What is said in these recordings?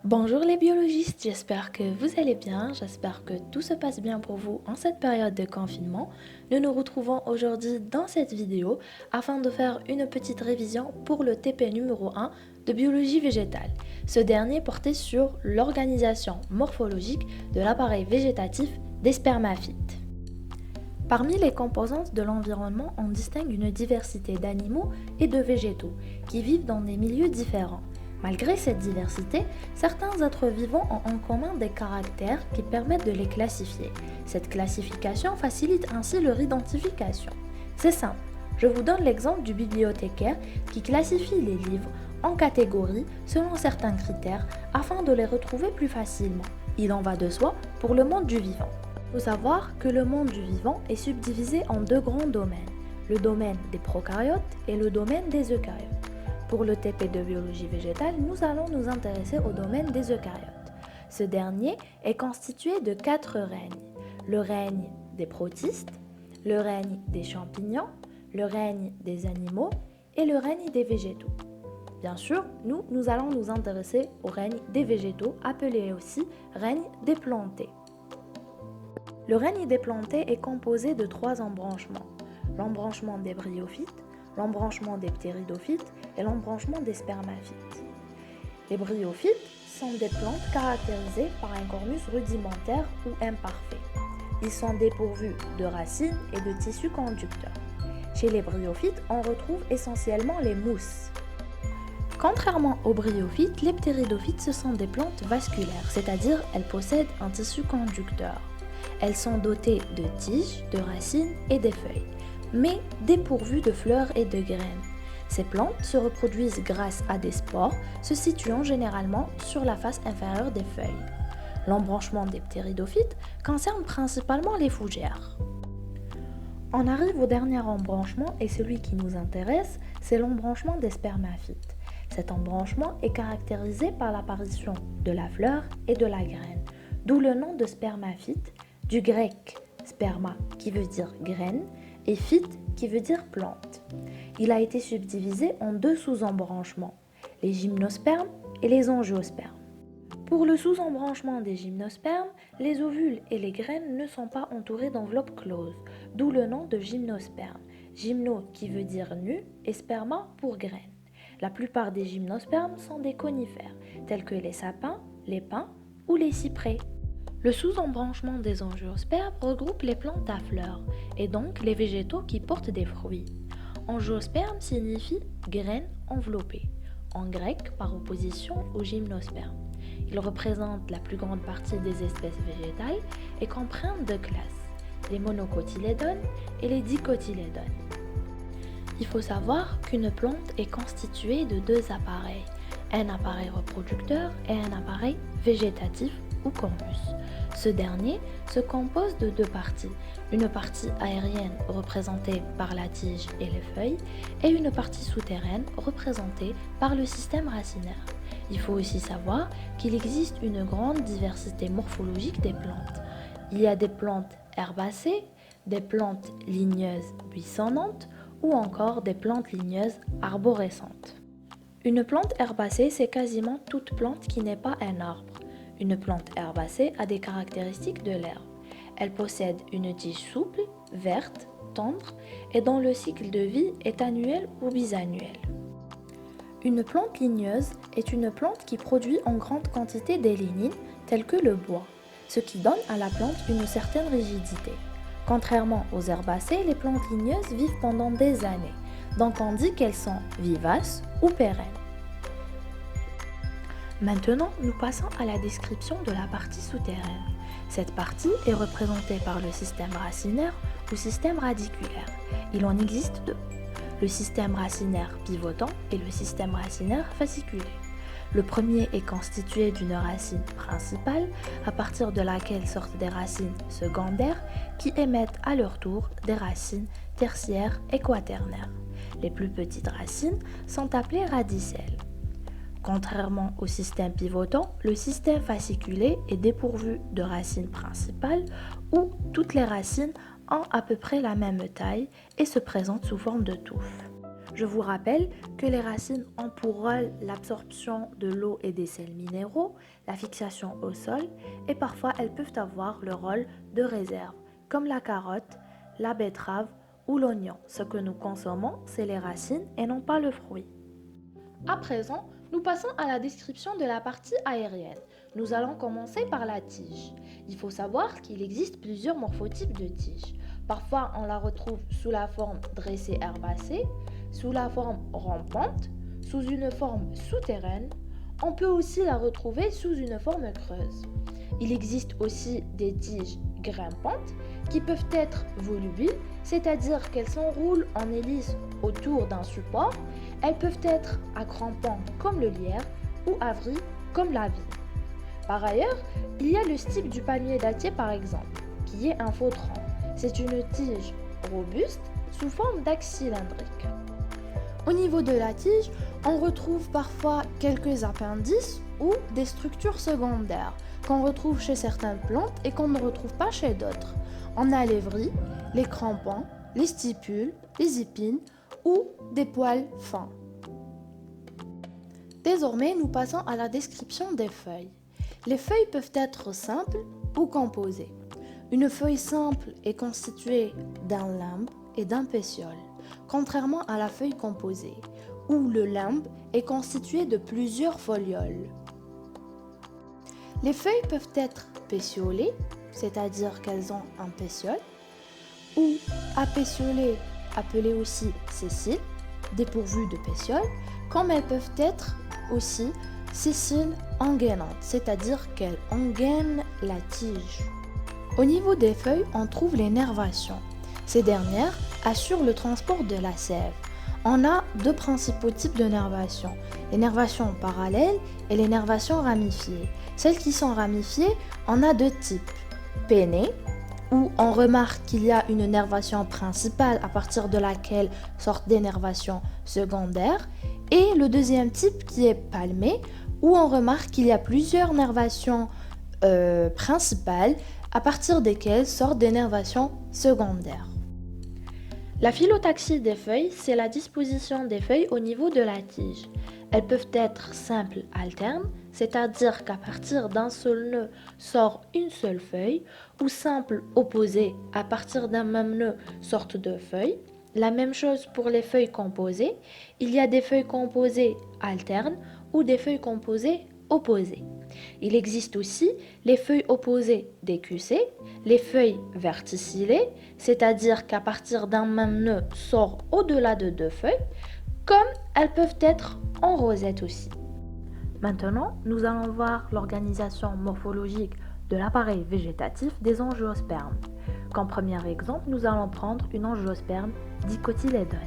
Bonjour les biologistes, j'espère que vous allez bien, j'espère que tout se passe bien pour vous en cette période de confinement. Nous nous retrouvons aujourd'hui dans cette vidéo afin de faire une petite révision pour le TP numéro 1 de biologie végétale. Ce dernier portait sur l'organisation morphologique de l'appareil végétatif des spermaphytes. Parmi les composantes de l'environnement, on distingue une diversité d'animaux et de végétaux qui vivent dans des milieux différents. Malgré cette diversité, certains êtres vivants ont en commun des caractères qui permettent de les classifier. Cette classification facilite ainsi leur identification. C'est simple, je vous donne l'exemple du bibliothécaire qui classifie les livres en catégories selon certains critères afin de les retrouver plus facilement. Il en va de soi pour le monde du vivant. Il faut savoir que le monde du vivant est subdivisé en deux grands domaines, le domaine des prokaryotes et le domaine des eucaryotes. Pour le TP de biologie végétale, nous allons nous intéresser au domaine des eucaryotes. Ce dernier est constitué de 4 règnes. Le règne des protistes, le règne des champignons, le règne des animaux et le règne des végétaux. Bien sûr, nous allons nous intéresser au règne des végétaux, appelé aussi règne des plantés. Le règne des plantés est composé de 3 embranchements. L'embranchement des bryophytes, l'embranchement des ptéridophytes et l'embranchement des spermaphytes. Les bryophytes sont des plantes caractérisées par un cornus rudimentaire ou imparfait. Ils sont dépourvus de racines et de tissus conducteurs. Chez les bryophytes, on retrouve essentiellement les mousses. Contrairement aux bryophytes, les ptéridophytes ce sont des plantes vasculaires, c'est-à-dire elles possèdent un tissu conducteur. Elles sont dotées de tiges, de racines et des feuilles, mais dépourvues de fleurs et de graines. Ces plantes se reproduisent grâce à des spores se situant généralement sur la face inférieure des feuilles. L'embranchement des ptéridophytes concerne principalement les fougères. On arrive au dernier embranchement et celui qui nous intéresse, c'est l'embranchement des spermaphytes. Cet embranchement est caractérisé par l'apparition de la fleur et de la graine, d'où le nom de spermaphyte, du grec sperma qui veut dire graine et phyte qui veut dire plante. Il a été subdivisé en 2 sous-embranchements, les gymnospermes et les angiospermes. Pour le sous-embranchement des gymnospermes, les ovules et les graines ne sont pas entourés d'enveloppes closes, d'où le nom de gymnosperme. Gymno qui veut dire nu et sperma pour graines. La plupart des gymnospermes sont des conifères, tels que les sapins, les pins ou les cyprès. Le sous-embranchement des angiospermes regroupe les plantes à fleurs et donc les végétaux qui portent des fruits. Angiosperme signifie graine enveloppée, en grec par opposition au gymnosperme. Il représente la plus grande partie des espèces végétales et comprend 2 classes, les monocotylédones et les dicotylédones. Il faut savoir qu'une plante est constituée de 2 appareils, un appareil reproducteur et un appareil végétatif ou corpus. Ce dernier se compose de 2 parties, une partie aérienne représentée par la tige et les feuilles et une partie souterraine représentée par le système racinaire. Il faut aussi savoir qu'il existe une grande diversité morphologique des plantes. Il y a des plantes herbacées, des plantes ligneuses buissonnantes ou encore des plantes ligneuses arborescentes. Une plante herbacée, c'est quasiment toute plante qui n'est pas un arbre. Une plante herbacée a des caractéristiques de l'herbe. Elle possède une tige souple, verte, tendre et dont le cycle de vie est annuel ou bisannuel. Une plante ligneuse est une plante qui produit en grande quantité des lignines telles que le bois, ce qui donne à la plante une certaine rigidité. Contrairement aux herbacées, les plantes ligneuses vivent pendant des années, donc on dit qu'elles sont vivaces ou pérennes. Maintenant, nous passons à la description de la partie souterraine. Cette partie est représentée par le système racinaire ou système radiculaire. Il en existe 2, le système racinaire pivotant et le système racinaire fasciculé. Le premier est constitué d'une racine principale, à partir de laquelle sortent des racines secondaires qui émettent à leur tour des racines tertiaires et quaternaires. Les plus petites racines sont appelées radicelles. Contrairement au système pivotant, le système fasciculé est dépourvu de racines principales où toutes les racines ont à peu près la même taille et se présentent sous forme de touffes. Je vous rappelle que les racines ont pour rôle l'absorption de l'eau et des sels minéraux, la fixation au sol et parfois elles peuvent avoir le rôle de réserve, comme la carotte, la betterave ou l'oignon. Ce que nous consommons, c'est les racines et non pas le fruit. À présent, nous passons à la description de la partie aérienne. Nous allons commencer par la tige. Il faut savoir qu'il existe plusieurs morphotypes de tige. Parfois, on la retrouve sous la forme dressée herbacée, sous la forme rampante, sous une forme souterraine. On peut aussi la retrouver sous une forme creuse. Il existe aussi des tiges grimpantes qui peuvent être volubiles, c'est-à-dire qu'elles s'enroulent en hélice autour d'un support. Elles peuvent être à grands pans comme le lierre ou à vris comme la vigne. Par ailleurs, il y a le style du palmier dattier par exemple, qui est un faux tronc. C'est une tige robuste sous forme d'axe cylindrique. Au niveau de la tige, on retrouve parfois quelques appendices ou des structures secondaires qu'on retrouve chez certaines plantes et qu'on ne retrouve pas chez d'autres. On a les vris, les crampons, les stipules, les épines ou des poils fins. Désormais, nous passons à la description des feuilles. Les feuilles peuvent être simples ou composées. Une feuille simple est constituée d'un limbe et d'un pétiole, contrairement à la feuille composée, où le limbe est constitué de plusieurs folioles. Les feuilles peuvent être pétiolées, c'est-à-dire qu'elles ont un pétiole, ou apétiolées, appelées aussi sessiles, dépourvues de pétiole, comme elles peuvent être aussi sessiles engainantes, c'est-à-dire qu'elles engainent la tige. Au niveau des feuilles, on trouve les nervations. Ces dernières assurent le transport de la sève. On a deux principaux types de nervations, les nervations parallèles et les nervations ramifiées. Celles qui sont ramifiées, on a deux types. Pennées, où on remarque qu'il y a une nervation principale à partir de laquelle sortent des nervations secondaires, et le deuxième type qui est palmé, où on remarque qu'il y a plusieurs nervations principales à partir desquelles sortent des nervations secondaires. La phyllotaxie des feuilles, c'est la disposition des feuilles au niveau de la tige. Elles peuvent être simples alternes, c'est-à-dire qu'à partir d'un seul nœud sort une seule feuille, ou simples opposées, à partir d'un même nœud sortent deux feuilles. La même chose pour les feuilles composées. Il y a des feuilles composées alternes ou des feuilles composées opposées. Il existe aussi les feuilles opposées décussées, les feuilles verticillées, c'est-à-dire qu'à partir d'un même nœud sort au-delà de deux feuilles, comme elles peuvent être en rosette aussi. Maintenant, nous allons voir l'organisation morphologique de l'appareil végétatif des angiospermes. Comme premier exemple, nous allons prendre une angiosperme dicotylédone.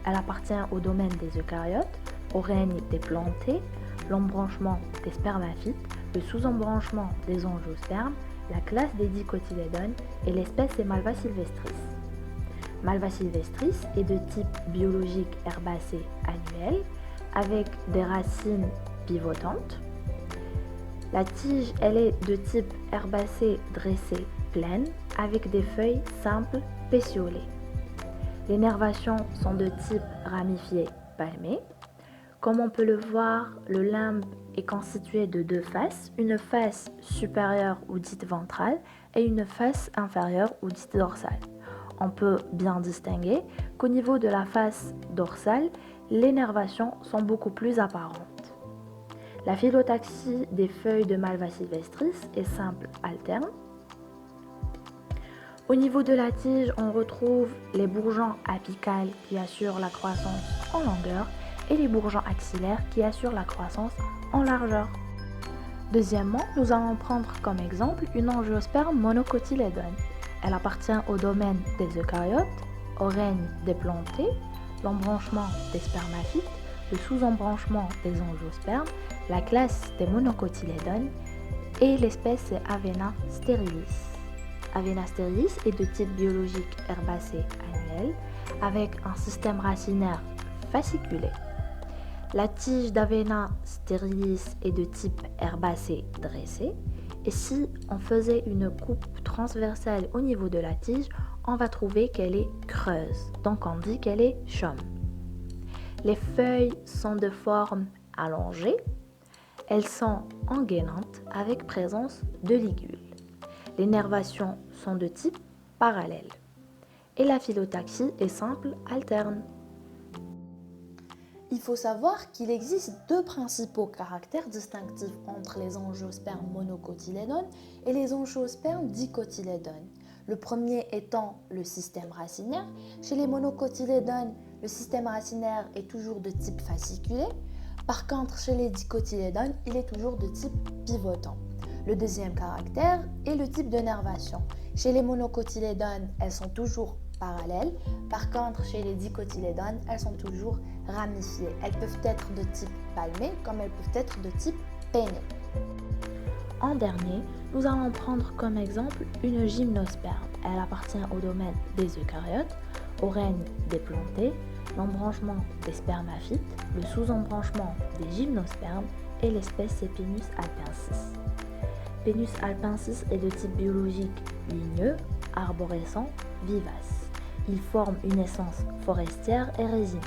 Elle appartient au domaine des eucaryotes, au règne des plantées, l'embranchement des spermaphites, le sous-embranchement des angiospermes, la classe des dicotylédones et l'espèce est Malva sylvestris. Malva sylvestris est de type biologique herbacé annuel avec des racines pivotantes. La tige, elle est de type herbacé dressé pleine avec des feuilles simples pétiolées. Les nervations sont de type ramifié palmé. Comme on peut le voir, le limbe est constitué de deux faces, une face supérieure ou dite ventrale et une face inférieure ou dite dorsale. On peut bien distinguer qu'au niveau de la face dorsale, les nervations sont beaucoup plus apparentes. La phyllotaxie des feuilles de Malva sylvestris est simple alterne. Au niveau de la tige, on retrouve les bourgeons apicales qui assurent la croissance en longueur et les bourgeons axillaires qui assurent la croissance en largeur. Deuxièmement, nous allons prendre comme exemple une angiosperme monocotylédone. Elle appartient au domaine des eucaryotes, au règne des plantées, l'embranchement des spermaphites, le sous-embranchement des angiospermes, la classe des monocotylédones et l'espèce est Avena sterilis. Avena sterilis est de type biologique herbacé annuel avec un système racinaire fasciculé. La tige d'Avena sterilis est de type herbacé dressé et si on faisait une coupe transversale au niveau de la tige, on va trouver qu'elle est creuse, donc on dit qu'elle est chaume. Les feuilles sont de forme allongée. Elles sont engainantes avec présence de ligules. Les nervations sont de type parallèle. Et la phyllotaxie est simple alterne. Il faut savoir qu'il existe deux principaux caractères distinctifs entre les angiospermes monocotylédones et les angiospermes dicotylédones. Le premier étant le système racinaire. Chez les monocotylédones, le système racinaire est toujours de type fasciculé. Par contre, chez les dicotylédones, il est toujours de type pivotant. Le deuxième caractère est le type de nervation. Chez les monocotylédones, elles sont toujours parallèles. Par contre, chez les dicotylédones, elles sont toujours ramifiées. Elles peuvent être de type palmé comme elles peuvent être de type peiné. En dernier, nous allons prendre comme exemple une gymnosperme. Elle appartient au domaine des eucaryotes, au règne des plantae, l'embranchement des spermaphites, le sous-embranchement des gymnospermes et l'espèce c'est Pinus alpensis. Pinus alpensis est de type biologique ligneux, arborescent, vivace. Il forme une essence forestière et résineuse,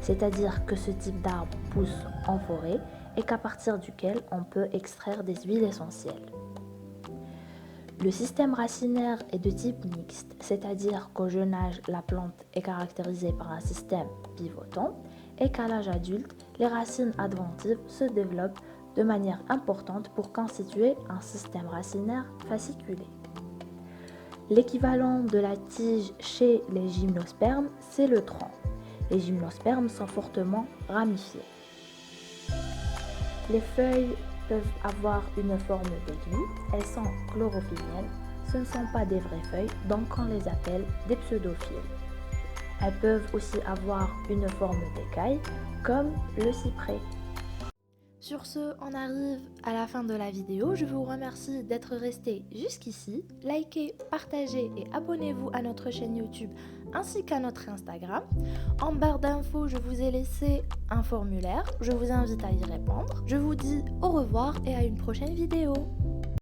c'est-à-dire que ce type d'arbre pousse en forêt et qu'à partir duquel on peut extraire des huiles essentielles. Le système racinaire est de type mixte, c'est-à-dire qu'au jeune âge, la plante est caractérisée par un système pivotant et qu'à l'âge adulte, les racines adventives se développent de manière importante pour constituer un système racinaire fasciculé. L'équivalent de la tige chez les gymnospermes, c'est le tronc. Les gymnospermes sont fortement ramifiés. Les feuilles peuvent avoir une forme d'aiguille, elles sont chlorophylliennes, ce ne sont pas des vraies feuilles, donc on les appelle des pseudophyles. Elles peuvent aussi avoir une forme d'écaille, comme le cyprès. Sur ce, on arrive à la fin de la vidéo. Je vous remercie d'être resté jusqu'ici. Likez, partagez et abonnez-vous à notre chaîne YouTube ainsi qu'à notre Instagram. En barre d'infos, je vous ai laissé un formulaire. Je vous invite à y répondre. Je vous dis au revoir et à une prochaine vidéo.